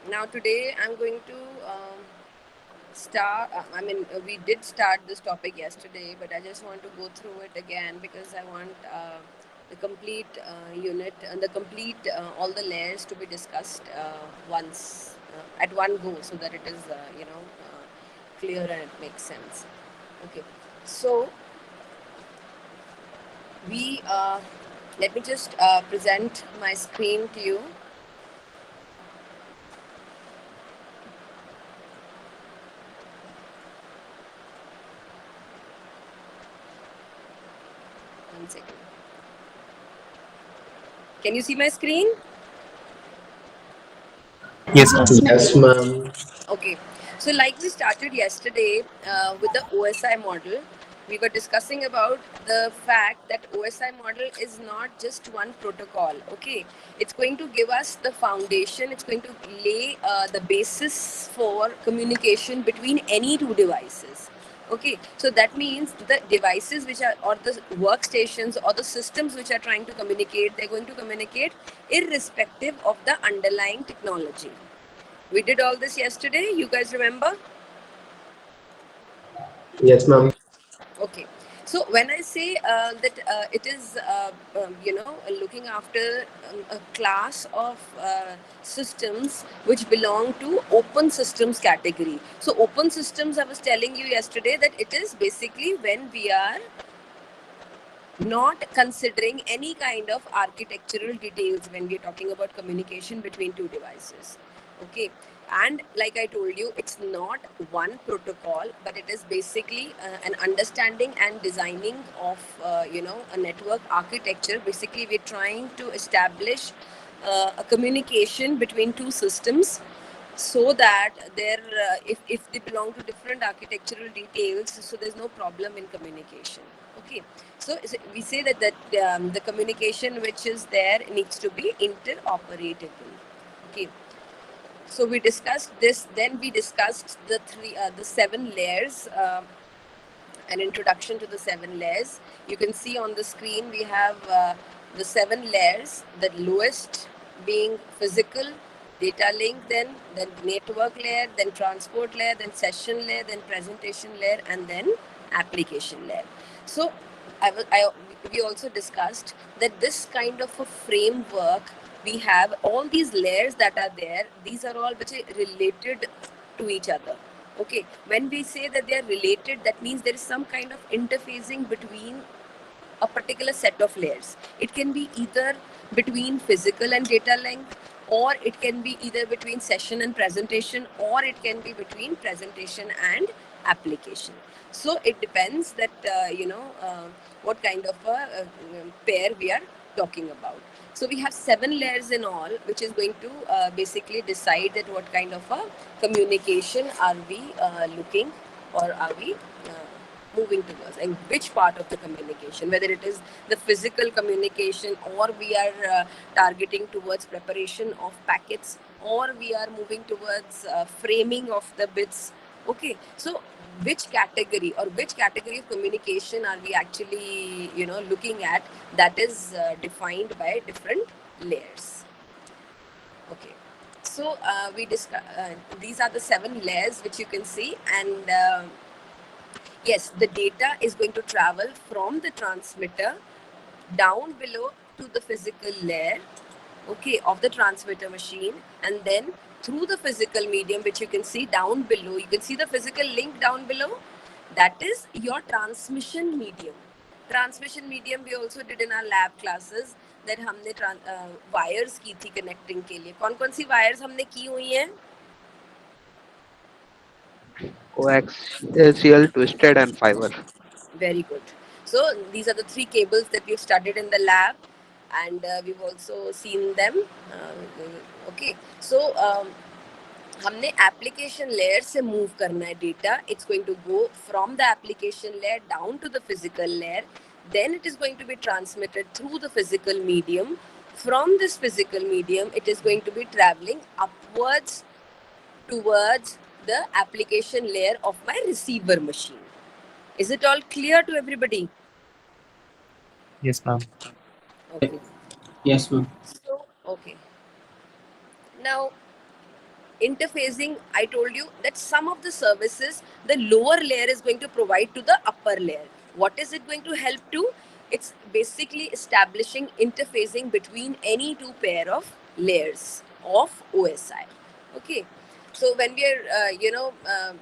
Now today I'm going to start. We did start this topic yesterday, but I just want to go through it again because I want the complete unit and the complete all the layers to be discussed once at one go, so that it is clear and it makes sense. Okay, so we let me just present my screen to you. One second. Can you see my screen? Yes, ma'am. Yes, ma'am. Okay. So, like we started yesterday with the OSI model, we were discussing about the fact that OSI model is not just one protocol. Okay, it's going to give us the foundation. It's going to lay the basis for communication between any two devices. Okay, so that means the devices which are, or the workstations or the systems which are trying to communicate, they're going to communicate irrespective of the underlying technology. We did all this yesterday. You guys remember? Yes, ma'am. Okay. So when I say that it is, looking after a class of systems which belong to open systems category. So open systems, I was telling you yesterday that it is basically when we are not considering any kind of architectural details when we're talking about communication between two devices. Okay, and like I told you, it's not one protocol, but it is basically an understanding and designing of a network architecture. Basically, we're trying to establish a communication between two systems, so that if they belong to different architectural details, so there's no problem in communication. Okay, so we say that the communication which is there needs to be interoperable. Okay, so we discussed this. Then we discussed the seven layers. An introduction to the seven layers. You can see on the screen we have the seven layers. The lowest being physical, data link, then network layer, then transport layer, then session layer, then presentation layer, and then application layer. So we also discussed that this kind of a framework, we have all these layers that are there. These are all which are related to each other. Okay, when we say that they are related, that means there is some kind of interfacing between a particular set of layers. It can be either between physical and data length, or it can be either between session and presentation, or it can be between presentation and application. So it depends that what kind of a pair we are talking about. So we have seven layers in all, which is going to basically decide that what kind of a communication are we looking, or are we moving towards, and which part of the communication, whether it is the physical communication, or we are targeting towards preparation of packets, or we are moving towards framing of the bits. Okay, so which category of communication are we actually looking at, that is defined by different layers. Okay, so we discuss these are the seven layers which you can see. And yes, the data is going to travel from the transmitter down below to the physical layer, okay, of the transmitter machine, and then through the physical medium, which you can see down below. You can see the physical link down below. That is your transmission medium. Transmission medium we also did in our lab classes, that हमने wires की थी connecting के लिए. कौन कौन सी wires हमने की हुई हैं? Coaxial, twisted, and fiber. Very good. So these are the three cables that we've studied in the lab, and we've also seen them. Okay. So हमने एप्लीकेशन लेयर से मूव करना है data. It's going to go from the application layer down to the physical layer. Then it is going to be transmitted through the physical medium. From this physical medium, it is going to be traveling upwards towards the application layer of my receiver machine. Is it all clear to everybody? Yes, ma'am. Okay. Yes, ma'am. So, okay. Now, interfacing, I told you that some of the services the lower layer is going to provide to the upper layer. What is it going to help to? It's basically establishing interfacing between any two pair of layers of OSI. Okay, so when we are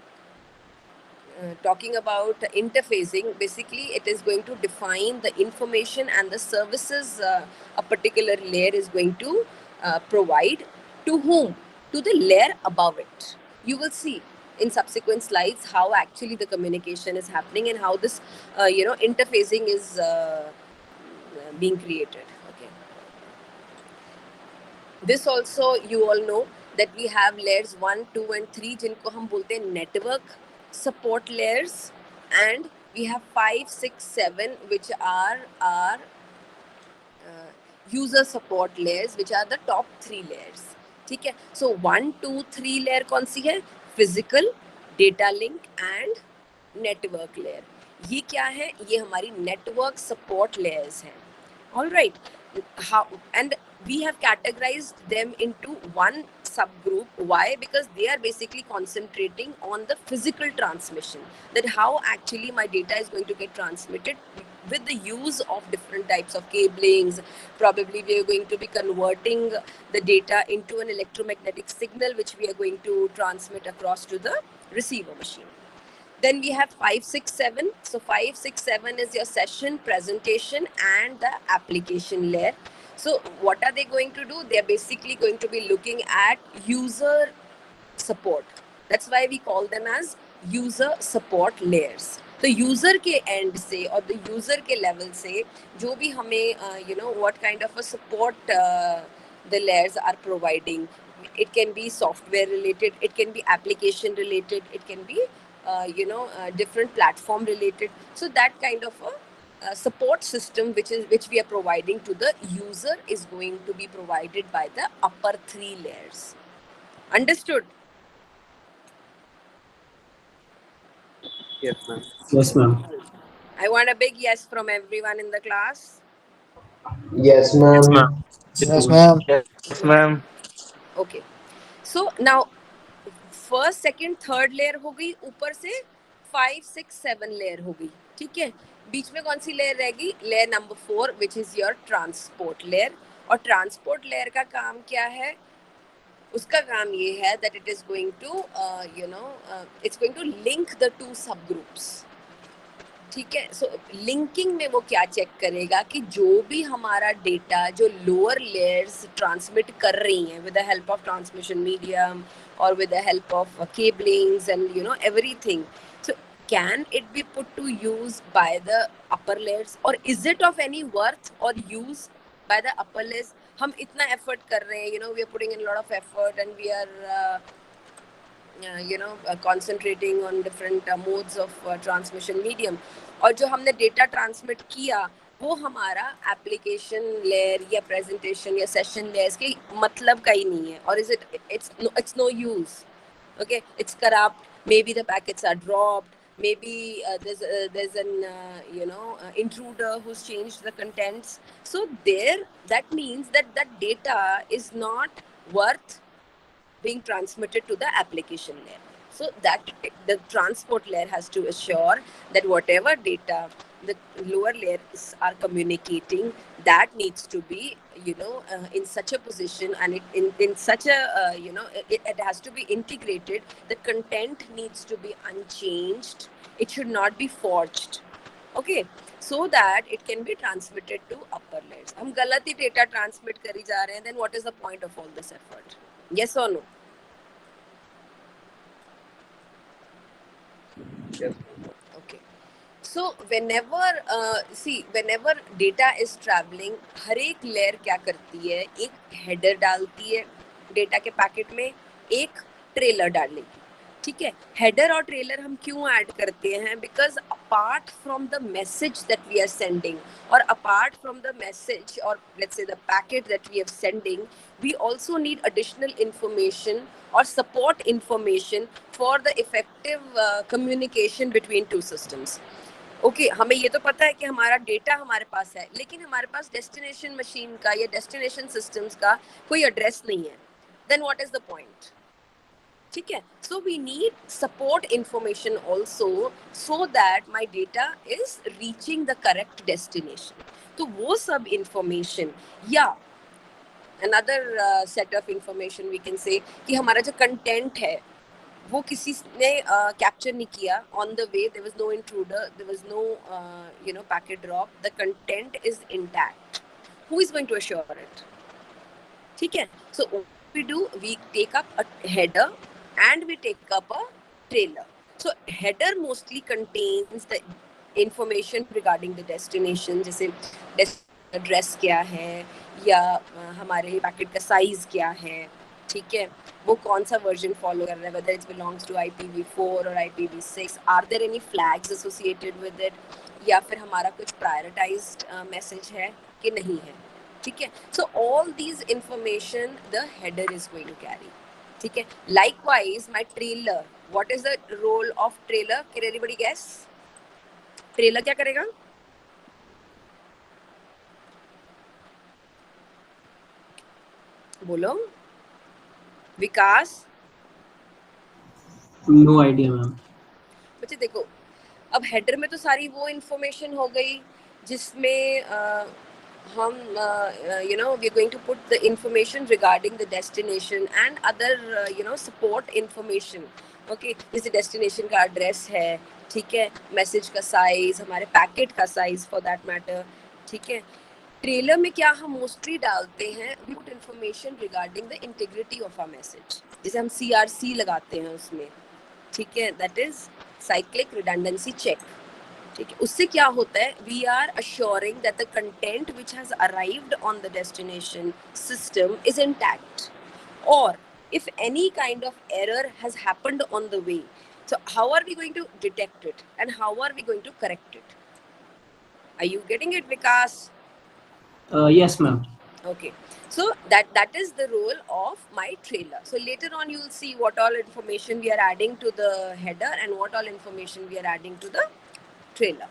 talking about interfacing, basically it is going to define the information and the services a particular layer is going to provide to whom? To the layer above it. You will see in subsequent slides how actually the communication is happening and how this interfacing is being created. Okay. This also you all know that we have layers 1, 2 and 3 जिनको हम बोलते हैं network support layers, and we have 5, 6, 7 which are our user support layers, which are the top 3 layers. ठीक है. So 1, 2, 3 layer कौन सी है? Physical, data link and network layer. ये क्या है? ये हमारी network support layers हैं. All right. How, and we have categorized them into one subgroup. Why? Because they are basically concentrating on the physical transmission, that how actually my data is going to get transmitted with the use of different types of cablings. Probably we are going to be converting the data into an electromagnetic signal which we are going to transmit across to the receiver machine. Then we have 5, 6, 7. So 5, 6, 7 is your session, presentation and the application layer. So what are they going to do? They're basically going to be looking at user support. That's why we call them as user support layers. तो user के and से और the user के level से जो भी हमें what kind of a support the layers are providing. It can be software related, it can be application related, it can be different platform related. So that kind of a support system which we are providing to the user is going to be provided by the upper 3 layers. Understood? Yes, ma'am. Yes, ma'am. I want a big yes from everyone in the class. Yes, Yes, ma'am. ma'am. Yes, ma'am. Yes, ma'am. Okay. So now first second third layer हो गई, ऊपर से 5, 6, 7 layer हो गई. ठीक है. बीच में कौन सी लेयर रहेगी? Layer number 4 which is your transport layer. और ट्रांसपोर्ट लेयर का काम क्या है? उसका काम ये है that it is going to it's going to link the two sub groups. ठीक है. सो लिंकिंग में वो क्या चेक करेगा कि जो भी हमारा डेटा जो लोअर लेयर्स ट्रांसमिट कर रही हैं with the help of transmission medium or with the help of cablings and everything, so can it be put to use by the upper layers, or is it of any worth or use by the upper layers? हम इतना effort कर रहे हैं, we are putting in a lot of effort and we are concentrating on different modes of transmission medium, और जो हमने data transmit किया वो हमारा एप्लीकेशन लेयर या प्रेजेंटेशन या सेशन लेयर्स के मतलब का ही नहीं है. और it's no use. Okay, it's corrupt, maybe the packets are dropped, maybe there's an intruder who's changed the contents. So that means that data is not worth being transmitted to the application layer. So that the transport layer has to assure that whatever data the lower layers are communicating, that needs to be in such a position, and it in such a it has to be integrated. The content needs to be unchanged, it should not be forged. Okay, so that it can be transmitted to upper layers. हम गलत ही data transmit करी जा रहे हैं, then what is the point of all this effort? Yes or no? Yes. Okay. So whenever data is traveling, हर एक layer क्या करती है? एक हेडर डालती है डेटा के पैकेट में, एक ट्रेलर डालेगी. ठीक है. हेडर और ट्रेलर हम क्यों ऐड करते हैं? Because apart from the message that we are sending, और अपार्ट फ्रॉम द मैसेज और let's say the packet that we are sending, we also need additional information or support information for the effective communication between two systems. Okay, हमें ये तो पता है कि हमारा data हमारे पास है, लेकिन हमारे पास डेस्टिनेशन मशीन का या डेस्टिनेशन सिस्टम्स का कोई एड्रेस नहीं है. Then what is the point? ठीक है. So we need support information also so that my data is reaching the correct destination. तो वो सब information या another set of information we can say कि हमारा जो content है वो किसी ने कैप्चर नहीं किया on the way. There was no intruder, there was no packet drop. The content is intact. Who is going to assure it? ठीक है. So we do, we take up a header and we take up a trailer. So header mostly contains the information regarding the destination, जैसे address क्या है या हमारे packet का size क्या है. ठीक है. वो कौन सा वर्जन फॉलो कर रहा है, whether it belongs to IPv4 or IPv6, are there any flags associated with it, या फिर हमारा कुछ prioritized message है कि नहीं है. ठीक है. So all these information the header is going to carry. ठीक है. Likewise my trailer, what is the role of trailer? Can anybody guess? Trailer क्या करेगा? बोलो विकास. No idea, ma'am. बच्चे देखो, अब हेडर में तो सारी वो इंफॉर्मेशन हो गई जिसमें हम we are going to put the information regarding the destination and other support information. Okay. जैसे डेस्टिनेशन का एड्रेस है. ठीक है. मैसेज का साइज, हमारे पैकेट का साइज फॉर दैट मैटर. ठीक है. ट्रेलर में क्या हम मोस्टली डालते हैं, we put information regarding the integrity of our message. जैसे हम CRC लगाते हैं उसमें. ठीक है. That is cyclic redundancy check. ठीक है. उससे क्या होता है, we are assuring that the content which has arrived on the destination system is intact, और if any kind of error has happened on the way, so how are we going to detect it and how are we going to correct it? Are you getting it, Vikas? Yes, ma'am. Okay. So that is the role of my trailer. So later on you will see what all information we are adding to the header and what all information we are adding to the trailer.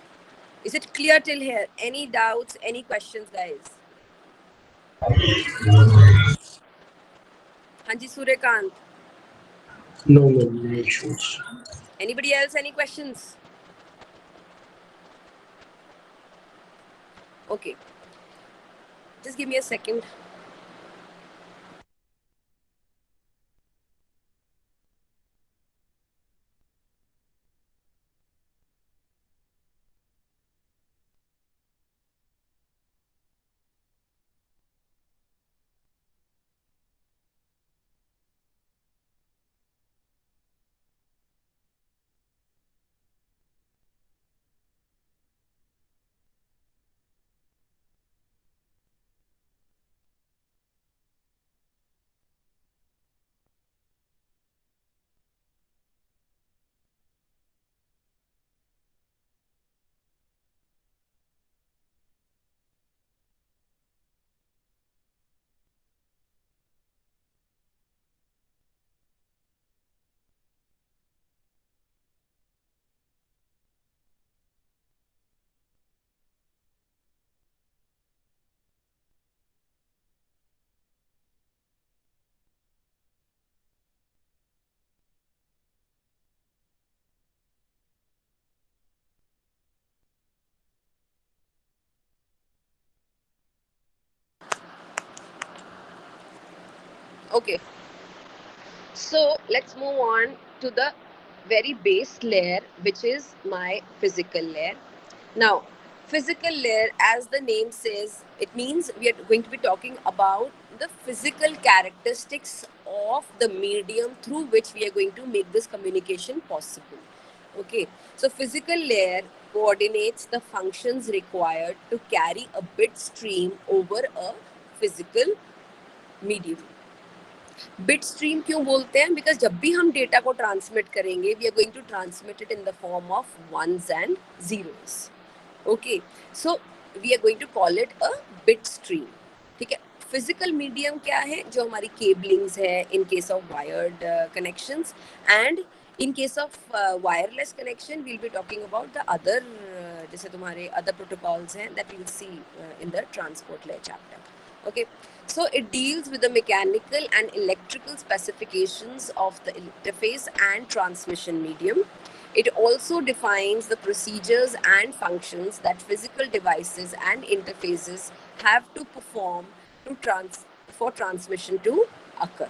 Is it clear till here? Any doubts, any questions, guys? Hanji Suryakant. No, ma'am. No issues. Anybody else, any questions? Okay. Just give me a second. Okay. So let's move on to the very base layer, which is my physical layer. Now, physical layer, as the name says, it means we are going to be talking about the physical characteristics of the medium through which we are going to make this communication possible. Okay, so physical layer coordinates the functions required to carry a bit stream over a physical medium. Bit stream क्यों बोलते हैं? Because जब भी हम data को transmit करेंगे, we are going to transmit it in the form of ones and zeros. Okay, so we are going to call it a bit stream. ठीक है. फिजिकल मीडियम क्या है? जो हमारी केबलिंग्स है in case of wired connections, and in case of wireless connection we will be talking about the other, जैसे तुम्हारे other protocols हैं that we will see in the transport layer chapter. Okay, So it deals with the mechanical and electrical specifications of the interface and transmission medium. It also defines the procedures and functions that physical devices and interfaces have to perform for transmission to occur.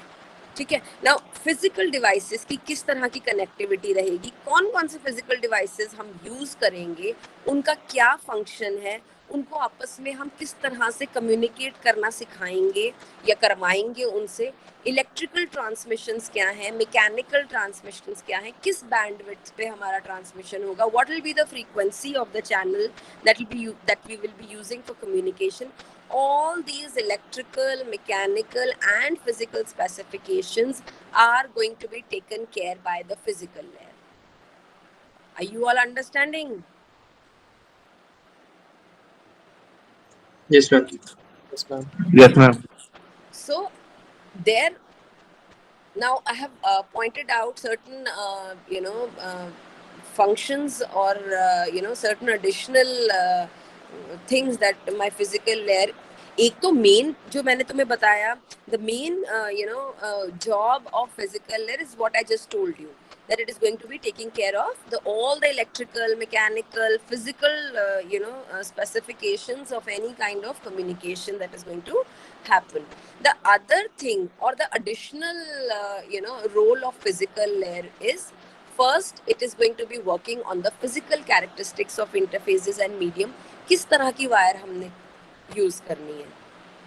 ठीक है. Now physical devices की किस तरह की connectivity रहेगी, कौन कौन से physical devices हम use करेंगे, उनका क्या function है, उनको आपस में हम किस तरह से कम्युनिकेट करना सिखाएंगे या करवाएंगे उनसे, इलेक्ट्रिकल ट्रांसमिशंस क्या है, मैकेनिकल ट्रांसमिशंस क्या है, किस बैंडविड्थ पे हमारा ट्रांसमिशन होगा, what will be the frequency of the channel that we will be using for communication. All these electrical, mechanical and physical specifications are going to be taken care by the physical layer. Are you all understanding? Yes, ma'am. Yes, ma'am. Yes, ma'am. So there, now I have pointed out certain functions or certain additional things that my physical layer. एक तो main जो मैंने तुम्हें बताया, the main job of physical layer is what I just told you, that it is going to be taking care of all the electrical, mechanical, physical specifications of any kind of communication that is going to happen. The other thing or the additional role of physical layer is, first it is going to be working on the physical characteristics of interfaces and medium. किस तरह की wire हमने use करनी है,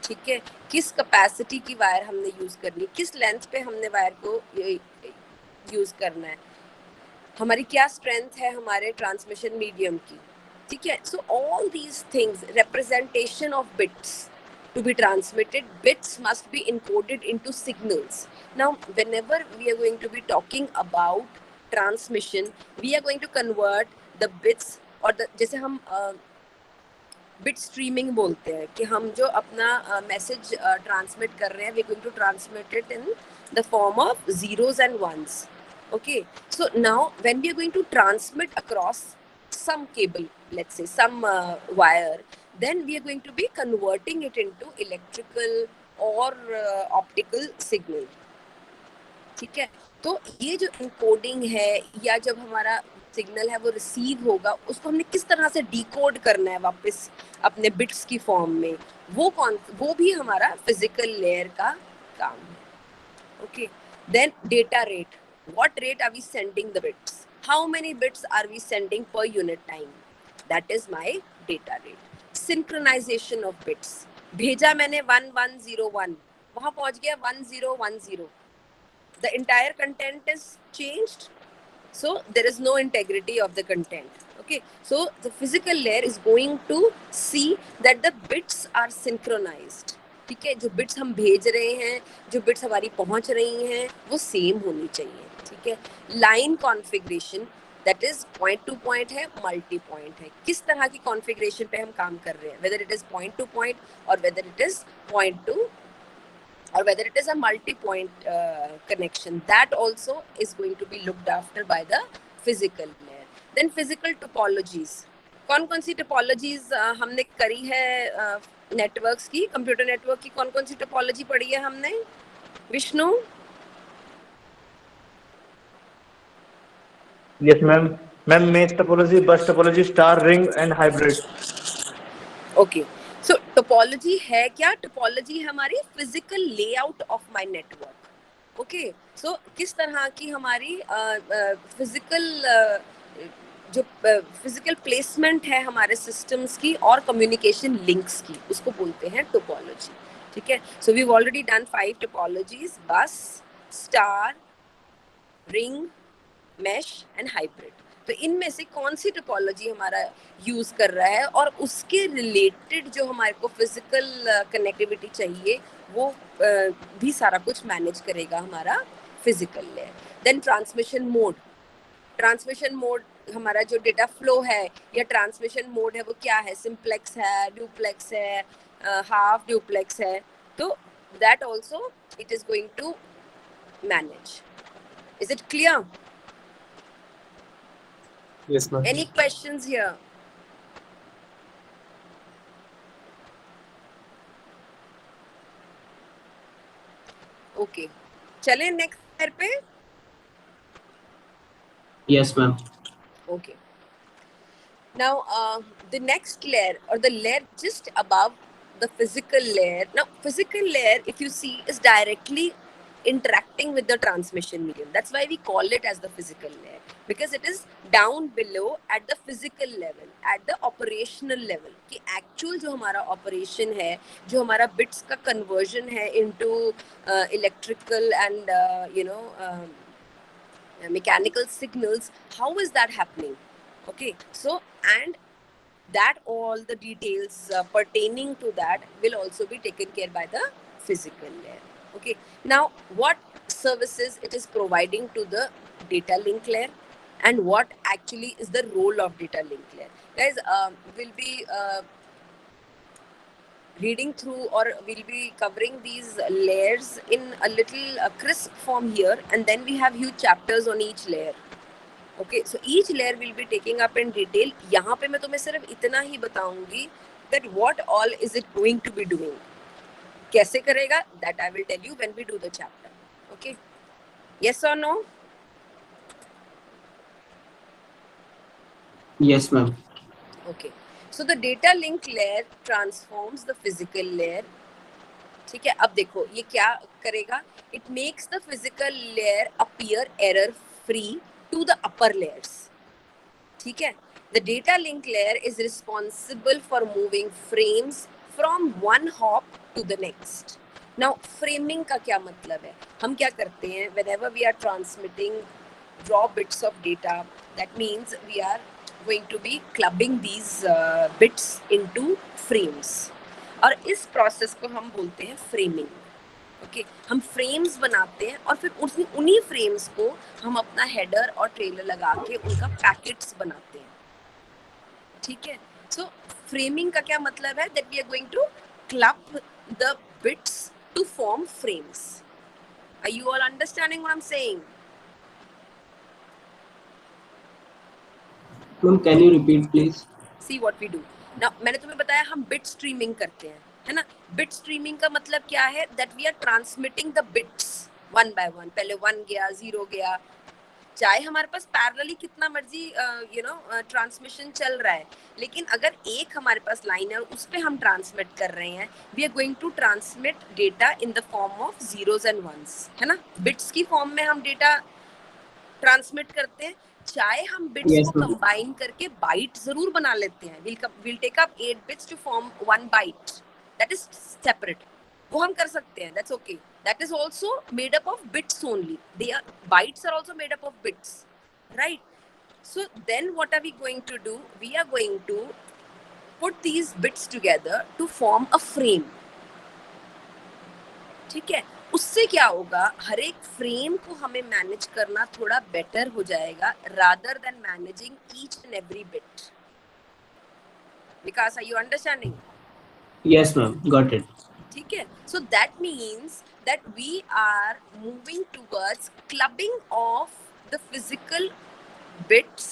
ठीक है, किस capacity की वायर हमने यूज करनी है, किस लेंथ पे हमने वायर को यूज करना है, हमारी क्या स्ट्रेंथ है हमारे ट्रांसमिशन मीडियम की, ठीक है. So all these things, representation of bits to be transmitted, bits must be encoded into signals. Now whenever we are going to be talking about transmission, we are going to convert the bits or the, जैसे हम bit streaming बोलते हैं कि हम जो अपना message transmit कर रहे हैं, we are going to transmit it in the form of zeros and ones. Okay, so now when we are going to transmit across some cable, let's say some wire, then we are going to be converting it into electrical or optical signal. ठीक है. तो ये जो encoding है या जब हमारा signal है वो रिसीव होगा, उसको हमने किस तरह से डिकोड करना है वापस अपने बिट्स की फॉर्म में, वो भी हमारा फिजिकल लेयर का काम है. Okay, then data rate, what rate are we sending the bits, how many bits are we sending per unit time, that is my data rate. Synchronization of bits, भेजा मैंने 1101, वहां पहुंच गया 1010, the entire content is changed, so there is no integrity of the content. Okay, so the physical layer is going to see that the bits are synchronized. ठीक है, जो bits हम भेज रहे हैं, जो बिट्स हमारी पहुंच रही हैं, वो सेम होनी चाहिए. ठीक है. Line configuration, that is point to point है, मल्टी पॉइंट है, किस तरह की कॉन्फ़िगरेशन पे हम काम कर रहे हैं, whether it is point to point और whether it is point to or whether it is a multi-point connection, that also is going to be looked after by the physical layer. Then physical topologies, कौन-कौन सी topologies हमने करी है networks की, computer network की कौन-कौन सी topology पढ़ी है हमने, Vishnu? Yes, ma'am. Ma'am, mesh topology, bus topology, star ring, and hybrid. Okay, so topology है क्या? टोपोलॉजी हमारी physical layout of my network. Okay, so किस तरह की हमारी फिजिकल जो फिजिकल प्लेसमेंट है हमारे सिस्टम्स की और कम्युनिकेशन लिंक्स की, उसको बोलते हैं टोपोलॉजी. ठीक है. So we have already done 5 topologies, bus, star, ring, mesh and hybrid. तो इनमें से कौन सी टोपोलॉजी हमारा यूज कर रहा है और उसके रिलेटेड जो हमारे को फिजिकल कनेक्टिविटी चाहिए, वो भी सारा कुछ मैनेज करेगा हमारा physical layer. Then transmission mode, transmission mode हमारा जो डेटा फ्लो है या ट्रांसमिशन मोड है वो क्या है, सिंप्लेक्स है, ड्यूप्लेक्स है, हाफ ड्यूप्लेक्स है. तो that also it is going to manage. Is it clear? Yes, ma'am. Any questions here? Okay, चले नेक्स्ट लेयर पे. Yes, ma'am. Okay. Now, the next layer or the layer just above the physical layer. Now, physical layer, if you see, is directly interacting with the transmission medium. That's why we call it as the physical layer, because it is down below at the physical level, at the operational level. कि actual जो हमारा operation है, जो हमारा bits का conversion है into electrical and mechanical signals, how is that happening? Okay, so and that all the details pertaining to that will also be taken care by the physical layer. Okay, now what services it is providing to the data link layer, and what actually is the role of data link layer. Guys, we'll be reading through, or we'll be covering these layers in a little crisp form here, and then we have huge chapters on each layer. Okay, so each layer will be taking up in detail. यहाँ पे मैं तुम्हें सिर्फ इतना ही बताऊंगी that what all is it going to be doing. कैसे करेगा that I will tell you when we do the chapter. Okay, yes or no? Yes, ma'am. Okay, so the data link layer transforms the physical layer. ठीक है, अब देखो ये क्या करेगा. It makes the physical layer appear error free to the upper layers. ठीक है, the data link layer is responsible for moving frames from one hop to the next. Now framing का क्या मतलब है. हम क्या करते हैं, whenever we are transmitting raw bits of data, that means we are going to be clubbing these bits into frames, और इस प्रोसेस को हम बोलते हैं फ्रेमिंग. ओके, हम फ्रेम्स बनाते हैं और फिर उन्हीं फ्रेम्स को हम अपना हेडर और ट्रेलर लगा के उनका पैकेट्स बनाते हैं. ठीक है, सो फ्रेमिंग का क्या मतलब है, that we are going to club the bits to form frames. Are you all understanding what I am saying? Ma'am, can you repeat, please? See what we do. Now मैंने तुम्हें बताया हम बिट स्ट्रीमिंग करते हैं, है ना. Bit streaming का मतलब क्या है, that we are transmitting the bits one by one. पहले 1 गया, 0 गया, चाहे हमारे पास पैरेलली कितना मर्जी ट्रांसमिशन चल रहा है, लेकिन अगर एक हमारे पास लाइन है उस पे हम ट्रांसमिट कर रहे हैं, we are going to transmit data in the form of zeros and ones, है ना. बिट्स की फॉर्म में हम डेटा ट्रांसमिट करते हैं, चाहे हम बिट्स Yes, को ma'am. कंबाइन करके बाइट जरूर बना लेते हैं. we'll take up 8 bits to form one byte, that is separate. वो हम कर सकते हैं, that's okay. That is also made up of bits only. Bytes are also made up of bits, right? So then what are we going to do? We are going to put these bits together to form a frame. ठीक है, उससे क्या होगा, हर एक frame को हमें manage करना थोड़ा बेटर हो जाएगा rather than managing each and every bit. Vikas, are you understanding? Yes, ma'am. Got it. ठीक है, so that means that we are moving towards clubbing of the physical bits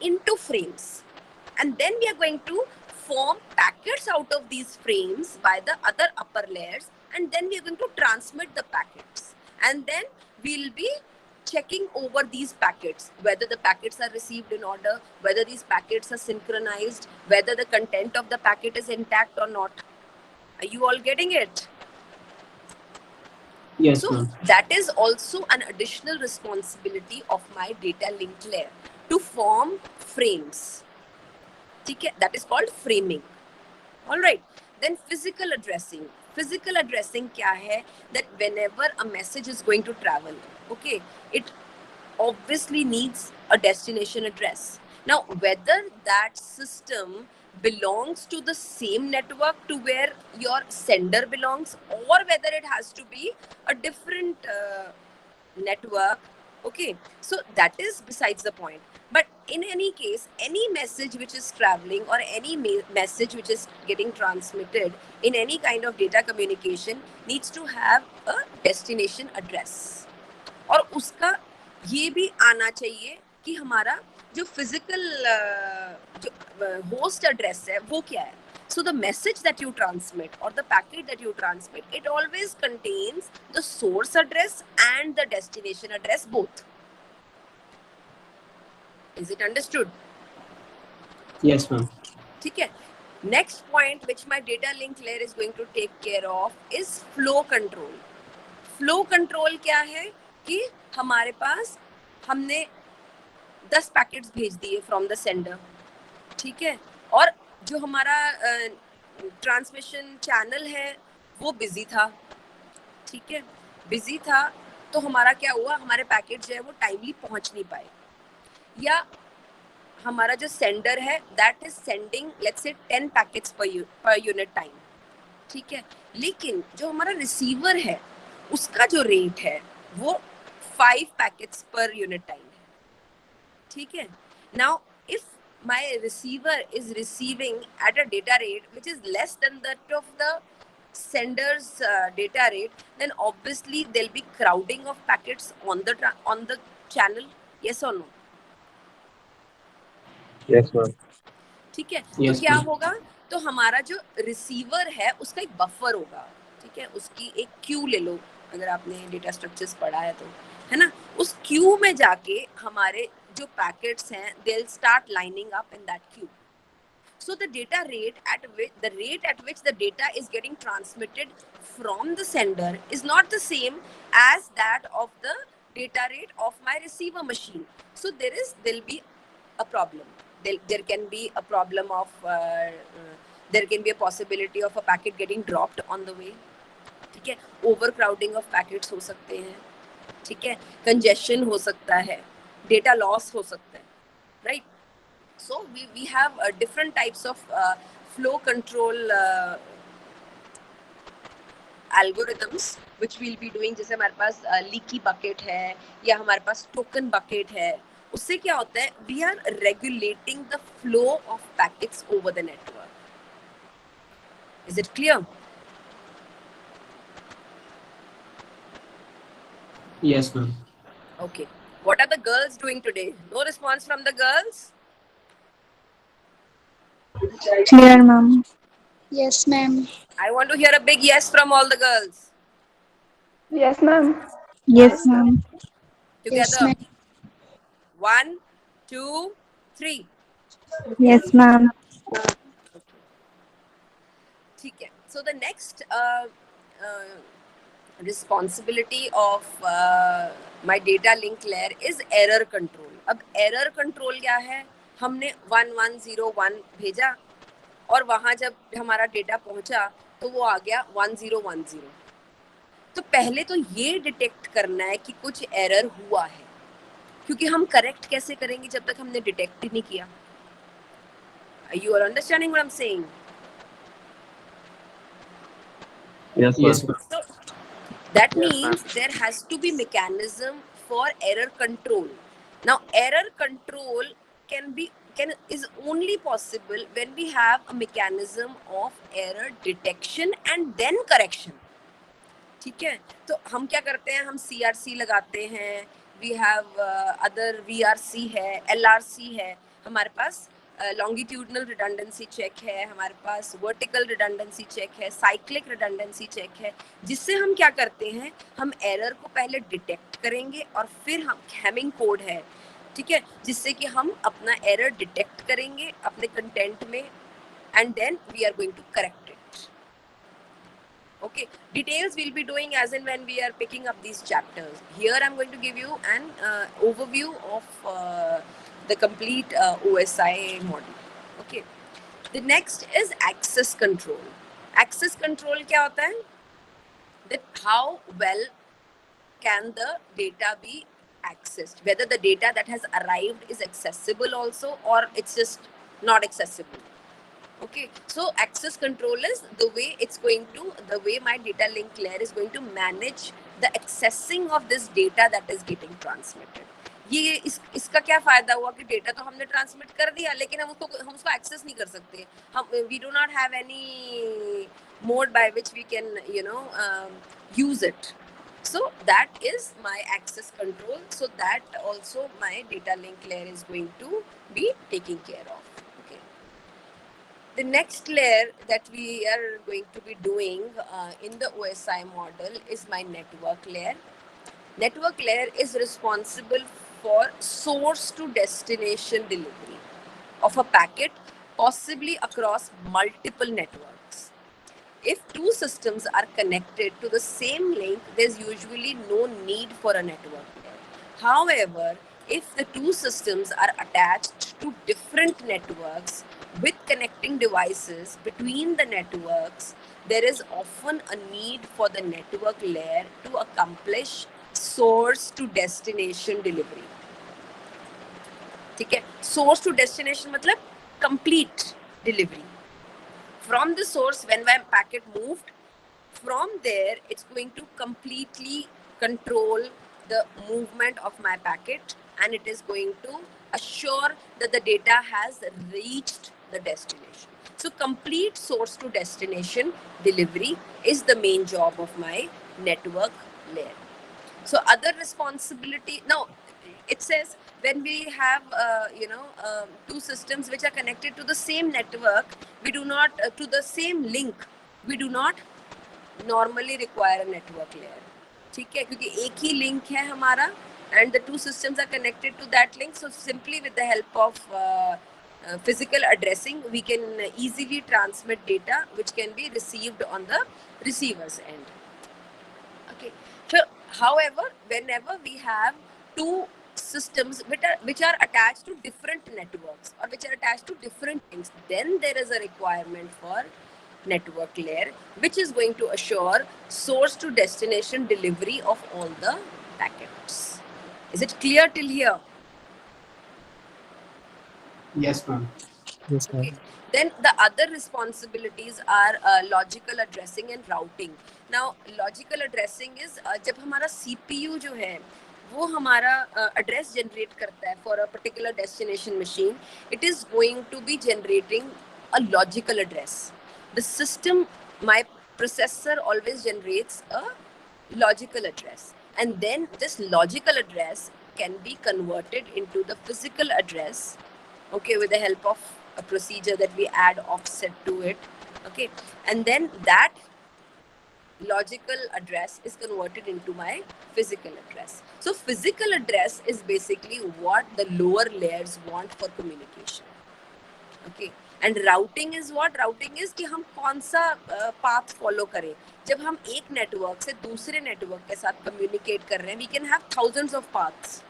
into frames, and then we are going to form packets out of these frames by the other upper layers, and then we are going to transmit the packets, and then we'll be checking over these packets, whether the packets are received in order, whether these packets are synchronized, whether the content of the packet is intact or not. Are you all getting it? Yes, So ma'am. that is also an additional responsibility of my data link layer to form frames. Okay, that is called framing. All right. Then physical addressing. Physical addressing kya hai? That whenever a message is going to travel, okay, it obviously needs a destination address. Now, whether that system belongs to the same network to where your sender belongs, or whether it has to be a different network, okay, so that is besides the point. But in any case, any message which is traveling, or any message which is getting transmitted in any kind of data communication needs to have a destination address. और उसका ये भी आना चाहिए कि हमारा जो physical जो होस्ट एड्रेस है वो क्या है. So the message that you transmit or the packet that you transmit, it always contains the source address and the destination address both. Is it understood? Yes, ma'am. ठीक है. Next point which my data link layer is going to take care of is flow control. Flow control क्या है कि हमारे पास हमने 10 packets भेज दिए from the sender, ठीक है, और जो हमारा ट्रांसमिशन चैनल है वो बिजी था, ठीक है, बिजी था, तो हमारा क्या हुआ, हमारे पैकेट जो है वो टाइमली पहुंच नहीं पाए, या हमारा जो सेंडर है that is sending let's say 10 packets पर यूनिट टाइम, ठीक है, लेकिन जो हमारा रिसीवर है उसका जो रेट है वो 5 पैकेट्स पर यूनिट टाइम है, ठीक है. Now if my receiver is receiving at a data rate which is less than that of the sender's data rate, then obviously there'll be crowding of packets on the channel. Yes or no? Yes, ma'am. ठीक है. Yes, तो क्या ma'am. होगा, तो हमारा जो receiver है उसका एक बफर होगा, ठीक है, उसकी एक क्यू ले लो, अगर आपने डेटा स्ट्रक्चर्स पढ़ा है तो, है ना, उस क्यू में जाके हमारे जो पैकेट्स हैं they'll start lining up in that queue. So the rate at which the data is getting transmitted from the sender is not the same as that of the data rate of my receiver machine. So there'll be a problem. There can be a problem of there can be a possibility of a packet getting dropped on the way, ठीक है, overcrowding of packets हो सकते हैं, ठीक है, congestion हो सकता है, data loss हो सकता है, right? So we have different types of flow control algorithms which we'll be doing. जैसे हमारे पास leaky bucket है या हमारे पास token bucket है, उससे क्या होता है, we are regulating the flow of packets over the network. Is it clear? Yes, ma'am. Okay. What are the girls doing today? No response from the girls? Clear, ma'am. Yes, ma'am. I want to hear a big yes from all the girls. Yes, ma'am. Yes, ma'am. Together. Yes, ma'am. 1, 2, 3. Yes, ma'am. ठीक है. So the next responsibility of my data link layer is error control. अब error control क्या है, हमने 1101 भेजा और वहाँ जब हमारा डेटा पहुँचा तो वो आ गया 1010. तो पहले तो ये डिटेक्ट करना है कि कुछ एरर हुआ है, क्योंकि हम करेक्ट कैसे करेंगे जब तक हमने डिटेक्ट ही नहीं किया. You are understanding what I'm saying? Yes, Yes, ma'am. ma'am. So that Yes, means there has to be mechanism for error control. Now error control is only possible when we have a mechanism of error detection and then correction. ठीक है, तो हम क्या करते हैं, हम CRC लगाते हैं, we have other VRC है, LRC है, हमारे पास longitudinal redundancy check है, हमारे पास vertical redundancy check है, cyclic redundancy check है, जिससे हम क्या करते हैं, हम error को पहले detect करेंगे और फिर हम हैमिंग कोड है, ठीक है, जिससे कि हम अपना error detect करेंगे अपने content में and then we are going to correct it. Okay, details we'll be doing as and when we are picking up these chapters. Here I'm going to give you an overview of the complete OSI model. Okay, the next is access control. Access control क्या होता है? That how well can the data be accessed, whether the data that has arrived is accessible also or it's just not accessible. Okay, so access control is the way my data link layer is going to manage the accessing of this data that is getting transmitted. ये इसका क्या फायदा हुआ कि data तो हमने transmit कर दिया लेकिन हम उसको एक्सेस नहीं कर सकते. हम we do not have any mode by which we can use it. So that is my access control. So that also my data link layer is going to be taking care of. Okay. The next layer that we are going to be doing in the OSI model is my network layer. Network layer is responsible for source to destination delivery of a packet, possibly across multiple networks. If two systems are connected to the same link, there's usually no need for a network layer. However, if the two systems are attached to different networks with connecting devices between the networks, there is often a need for the network layer to accomplish source to destination delivery. ठीक है, source to destination मतलब complete delivery. From the source, when my packet moved, from there it's going to completely control the movement of my packet, and it is going to assure that the data has reached the destination. So complete source to destination delivery is the main job of my network layer. So other responsibility, now it says when we have two systems which are connected to the same network, we do not to the same link, we do not normally require a network layer. ठीक है, क्योंकि एक ही link है हमारा and the two systems are connected to that link, so simply with the help of physical addressing we can easily transmit data which can be received on the receiver's end. Okay, so however, whenever we have two systems which are attached to different networks or which are attached to different things, then there is a requirement for network layer which is going to assure source to destination delivery of all the packets. Is it clear till here? Yes, ma'am. Yes, ma'am. Okay. Then the other responsibilities are logical addressing and routing. Now logical addressing is जब हमारा CPU जो है वो हमारा address generate करता है for a particular destination machine, it is going to be generating a logical address. The system, my processor always generates a logical address, and then this logical address can be converted into the physical address, okay, with the help of a procedure that we add offset to it, okay, and then that logical address is converted into my physical address. So physical address is basically what the lower layers want for communication, okay. And routing is what? Routing is कि हम कौन सा path follow करें. जब हम एक network से दूसरे network के साथ communicate कर रहे हैं, we can have thousands of paths,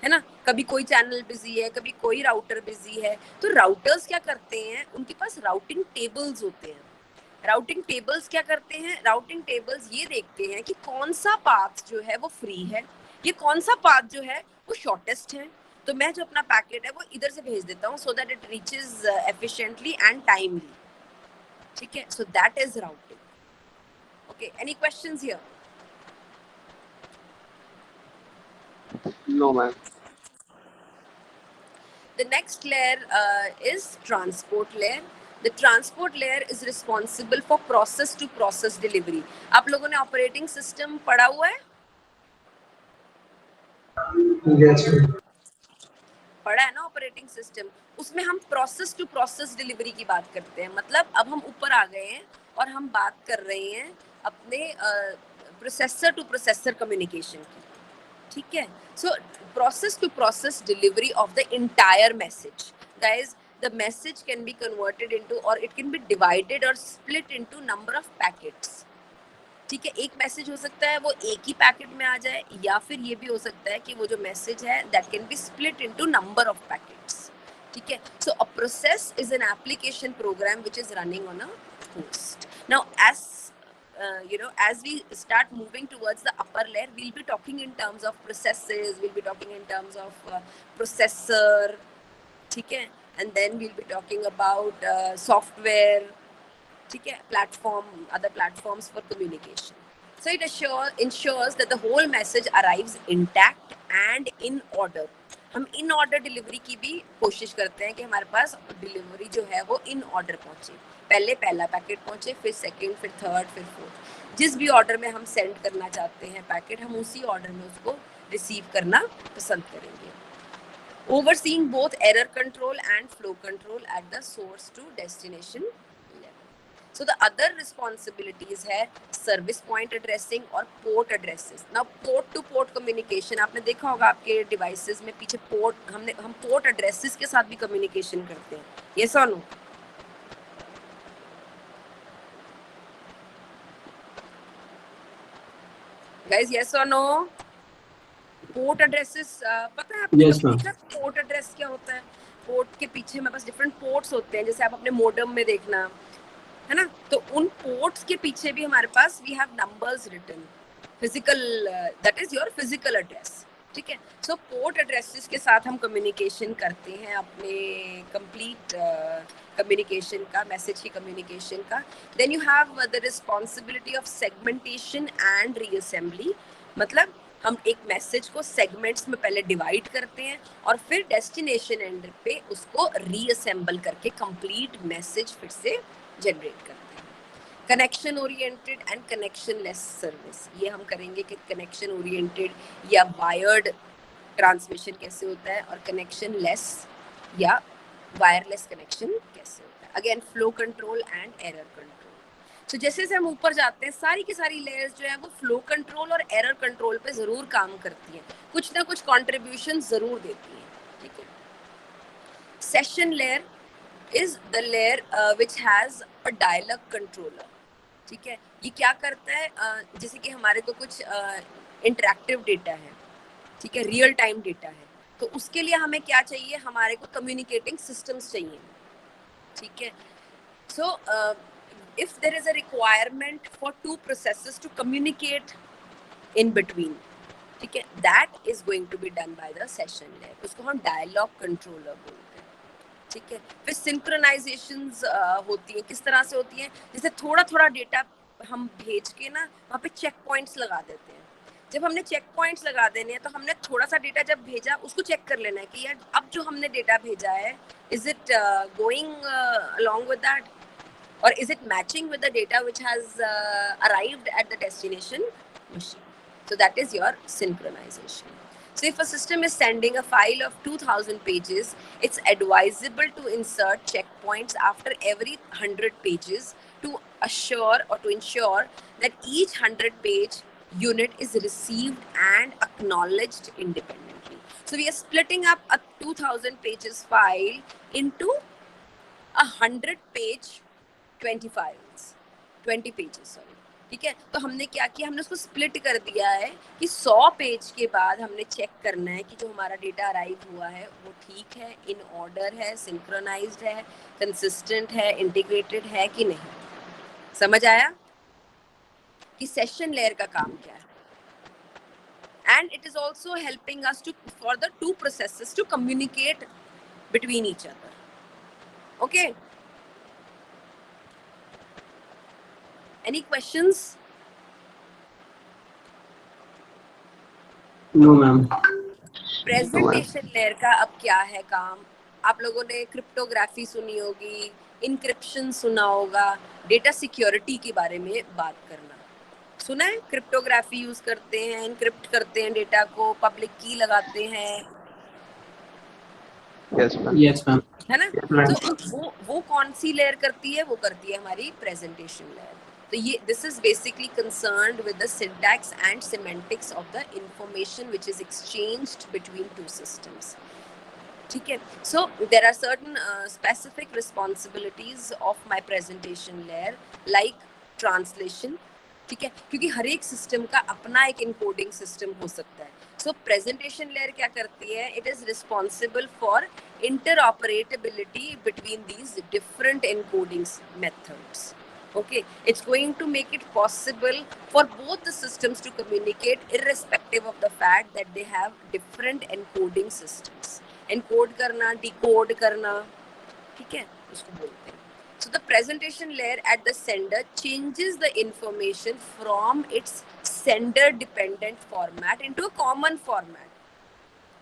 है ना. कभी कोई चैनल बिजी है, कभी कोई राउटर बिजी है, तो राउटर्स क्या करते हैं, उनके पास राउटिंग टेबल्स होते हैं. राउटिंग टेबल्स क्या करते हैं, राउटिंग टेबल्स ये देखते हैं कि कौन सा पाथ जो है वो फ्री है, ये कौन सा पाथ जो है वो शॉर्टेस्ट है, तो मैं जो अपना पैकेट है वो इधर से भेज देता हूँ, so that it reaches efficiently and timely. ठीक है, so that is routing. Okay, any questions here? No, ma'am. The next layer is transport layer. The transport layer is responsible for process to process delivery. आप लोगों ने operating system पढ़ा हुआ है? Yes, ma'am. पढ़ा है ना ऑपरेटिंग सिस्टम. उसमें हम प्रोसेस टू प्रोसेस डिलीवरी की बात करते हैं. मतलब अब हम ऊपर आ गए हैं और हम बात कर रहे हैं अपने प्रोसेसर टू प्रोसेसर कम्युनिकेशन की. ठीक है, so process to process delivery of the entire message. Guys, the message can be converted into, or it can be divided or split into number of packets. ठीक है, एक message हो सकता है वो एक ही पैकेट में आ जाए, या फिर ये भी हो सकता है कि वो जो मैसेज है that can be split into number of packets. ठीक है, so a process is an application program which is running on a host. Now as we start moving towards the upper layer, we'll be talking in terms of processes, we'll be talking in terms of processor, ठीक है, and then we'll be talking about software, ठीक है, platform, other platforms for communication. So it ensures that the whole message arrives intact and in order. हम in order delivery की भी कोशिश करते हैं कि हमारे पास डिलीवरी जो है वो in order पहुंचे. पहले पहला पैकेट पहुंचे, फिर सेकंड, फिर थर्ड, फिर फोर्थ. जिस भी ऑर्डर में हम सेंड करना चाहते हैं पैकेट, हम उसी ऑर्डर में उसको रिसीव करना पसंद करेंगे. overseeing both error control and flow control at the source to destination level. So the other responsibilities है service point addressing और port addresses. Now port to port communication आपने देखा होगा आपके devices में पीछे port हम port addresses के साथ भी communication करते हैं. Yes or no? Guys, yes or no? Port addresses पता है आपको? Yes, ma'am. पोर्ट एड्रेस क्या होता है? पोर्ट के पीछे हमारे पास डिफरेंट पोर्ट्स होते हैं, जैसे आप अपने मोडेम में देखना है ना, तो उन पोर्ट्स के पीछे भी हमारे पास we have numbers written, physical, that is your physical address. ठीक है. सो पोर्ट एड्रेसेस के साथ हम कम्युनिकेशन करते हैं अपने कंप्लीट कम्युनिकेशन का, मैसेज की कम्युनिकेशन का. Then you have the responsibility of segmentation and reassembly. मतलब हम एक मैसेज को सेगमेंट्स में पहले डिवाइड करते हैं और फिर डेस्टिनेशन एंड पे उसको रीअसेंबल करके कंप्लीट मैसेज फिर से जनरेट करते हैं. Connection oriented and connection less service, ये हम करेंगे कि कनेक्शन ओरिएंटेड या वायर्ड ट्रांसमिशन कैसे होता है और कनेक्शन लेस या वायरलेस कनेक्शन कैसे होता है. Again flow control and error control. तो जैसे जैसे हम ऊपर जाते हैं सारी की सारी लेयर्स जो है वो फ्लो कंट्रोल और एरर कंट्रोल पे जरूर काम करती हैं, कुछ ना कुछ कंट्रीब्यूशन जरूर देती हैं. ठीक है. Session layer is the layer which has a dialog controller. ठीक है. ये क्या करता है, जैसे कि हमारे को कुछ इंटरैक्टिव डेटा है, ठीक है, रियल टाइम डेटा है, तो उसके लिए हमें क्या चाहिए, हमारे को कम्युनिकेटिंग सिस्टम्स चाहिए. ठीक है. सो if there is a requirement for two processes to communicate in between, ठीक है, that is going to be done by the session layer. उसको हम dialogue controller बोलते हैं. ठीक है. फिर synchronizations होती है. किस तरह से होती है, जैसे थोड़ा थोड़ा डेटा हम भेज के ना वहाँ पे चेक पॉइंट्स लगा देते हैं. जब हमने चेक पॉइंट्स लगा देने हैं तो हमने थोड़ा सा डेटा जब भेजा उसको चेक कर लेना है कि यार अब जो हमने डेटा भेजा है is it going along with that, or is it matching with the data which has arrived at the destination machine. So that is your synchronization. So if a system is sending a file of 2000 pages, it's advisable to insert checkpoints after every 100 pages to assure or to ensure that each 100 page unit is received and acknowledged independently. So we are splitting up a 2000 pages file into a 100 page 20 pages, sorry. ठीक है. तो हमने क्या किया, हमने उसको split कर दिया है कि 100 पेज के बाद हमने चेक करना है कि जो हमारा डेटा अराइव हुआ है वो ठीक है, इन ऑर्डर है, सिंक्रोनाइज्ड है, कंसिस्टेंट है, इंटीग्रेटेड है कि नहीं. समझ आया कि सेशन लेयर का काम क्या है. And it is also helping us to for the two processes to communicate between each other. Okay. Any questions? No, ma'am. Presentation layer का अब क्या है काम. आप लोगों ने क्रिप्टोग्राफी सुनी होगी, इनक्रिप्शन सुना होगा, डेटा सिक्योरिटी के बारे में बात करना सुना है. क्रिप्टोग्राफी यूज करते हैं, इनक्रिप्ट करते हैं डेटा को, पब्लिक की लगाते हैं. Yes, ma'am. Yes, ma'am. है ना. Yes, ma'am. तो वो कौन सी लेयर करती है, वो करती है हमारी प्रेजेंटेशन लेयर. तो ये this is basically concerned with the syntax and semantics of the information which is exchanged between two systems. ठीक है. So there are certain specific responsibilities of my presentation layer like translation. ठीक है. क्योंकि हर एक system का अपना एक encoding system हो सकता है. सो प्रेजेंटेशन लेयर क्या करती है, it is responsible for interoperability between these different encoding methods. Okay, it's going to make it possible for both the systems to communicate irrespective of the fact that they have different encoding systems. Encode करना, decode करना, ठीक है, उसको बोलते हैं. So the presentation layer at the sender changes the information from its sender dependent format into a common format.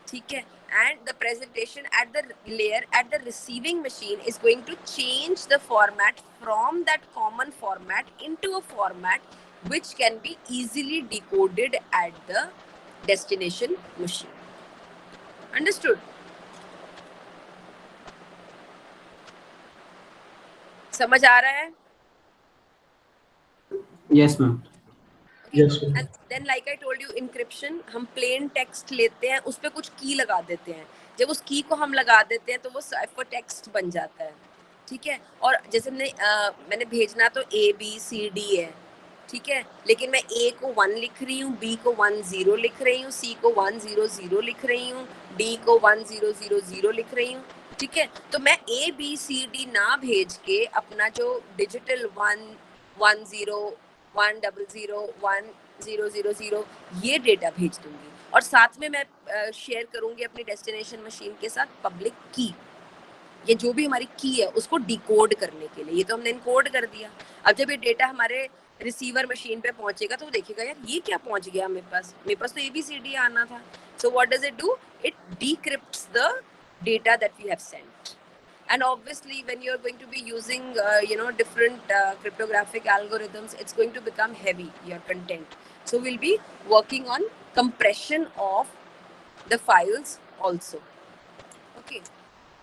ठीक है. And the presentation at the layer at the receiving machine is going to change the format from that common format into a format which can be easily decoded at the destination machine. Understood? समझ आ रहा है? Yes, ma'am. Yes, ma'am. And then like I told you, encryption, हम plain text लेते हैं, उस पे कुछ की लगा देते हैं. जब उस की को हम लगा देते हैं तो वो cipher text बन जाता है. ठीक है. और जैसे मैंने भेजना तो ABCD है, ठीक है, लेकिन मैं A को 1 लिख रही हूँ, B को 10 लिख रही हूँ, C को 100 लिख रही हूँ, D को 1000 लिख रही हूँ, ठीक है. तो मैं ABCD ना भेज के अपना जो डिजिटल 110 100 ये डेटा भेज दूंगी, और साथ में मैं शेयर करूंगी अपनी डेस्टिनेशन मशीन के साथ पब्लिक की. ये जो भी हमारी की है उसको डिकोड करने के लिए, ये तो हमने इनकोड कर दिया. अब जब ये डेटा हमारे रिसीवर मशीन पे पहुंचेगा तो वो देखेगा यार ये क्या पहुंच गया मेरे पास तो ABCD आना था. So what does it do? It decrypts the data that we have sent. And obviously when you're going to be using different cryptographic algorithms, it's going to become heavy, your content. So we'll be working on compression of the files also. Okay,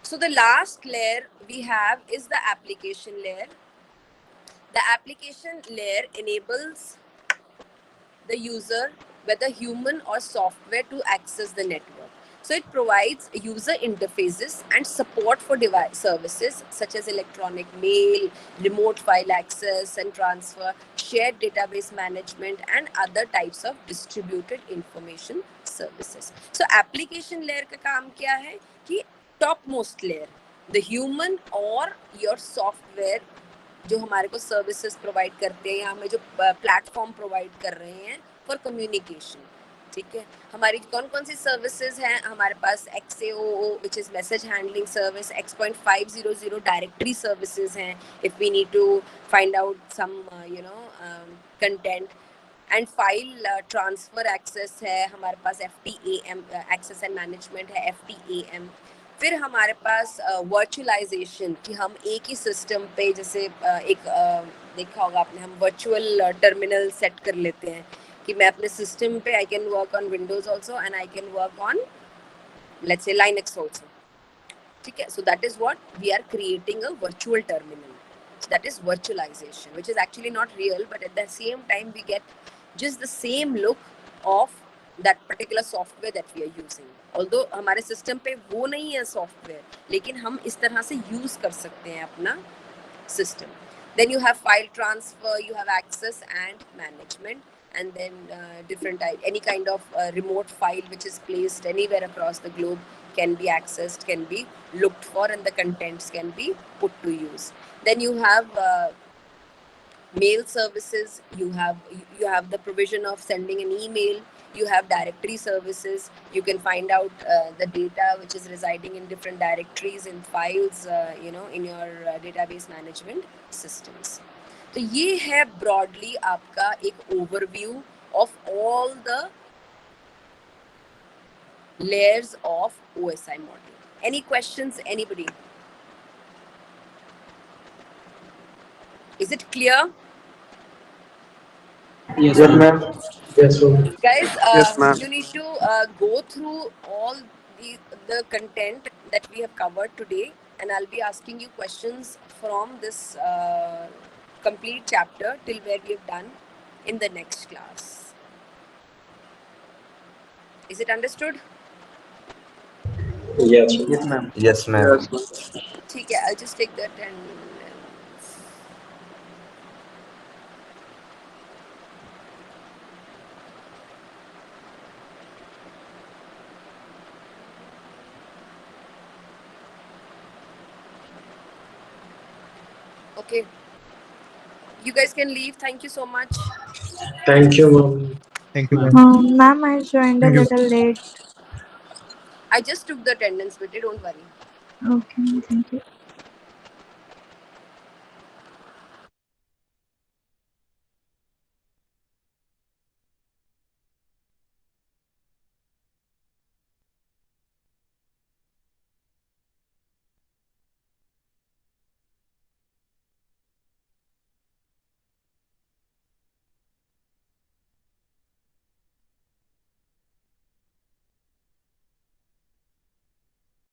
so the last layer we have is the application layer. The application layer enables the user, whether human or software, to access the network. So it provides user interfaces and support for device services such as electronic mail, remote file access and transfer, shared database management, and other types of distributed information services. So application layer का काम क्या है कि topmost layer, the human or your software जो हमारे को services provide करते हैं या हमें जो प्लेटफॉर्म प्रोवाइड कर रहे हैं फॉर कम्युनिकेशन. ठीक है, हमारी कौन कौन सी सर्विसेज हैं हमारे पास? XAOO which is message handling service, X.500 directory services हैं if we need to find out some content, and file transfer access है हमारे पास, FTAM एक्सेस एंड मैनेजमेंट है, FTAM. फिर हमारे पास वर्चुअलाइजेशन, कि हम एक ही सिस्टम पे जैसे देखा होगा आपने, हम वर्चुअल टर्मिनल सेट कर लेते हैं कि मैं अपने सिस्टम पे I can work on Windows also and I can work on let's say Linux also. ठीक है, so that is what we are creating a virtual terminal. That is virtualization, which is actually not real, but at the same time we get just the same look of that particular software that we are using. Although हमारे system पे वो नहीं है software, लेकिन हम इस तरह से यूज कर सकते हैं अपना system. Then you have file transfer, you have access and management, and then different any kind of remote file which is placed anywhere across the globe can be accessed, can be looked for, and the contents can be put to use. Then you have mail services, you have the provision of sending an email, you have directory services, you can find out the data which is residing in different directories in files in your database management systems. तो ये है broadly आपका एक overview of all the layers of OSI model. Any questions, anybody? Is it clear? Yes, Yes, ma'am. ma'am. Yes, ma'am. Guys, Yes, ma'am. you need to go through all the content that we have covered today, and I'll be asking you questions from this complete chapter till where we have done in the next class. Is it understood? Yes, ma'am. Yes, ma'am. Yes, ma'am. ठीक है, I'll just take that and okay. You guys can leave. Thank you so much. Thank you, ma'am. Thank you, Ma'am. ma'am. Ma'am, I joined a Thank you. little late. I just took the attendance, but don't worry. Okay, thank you.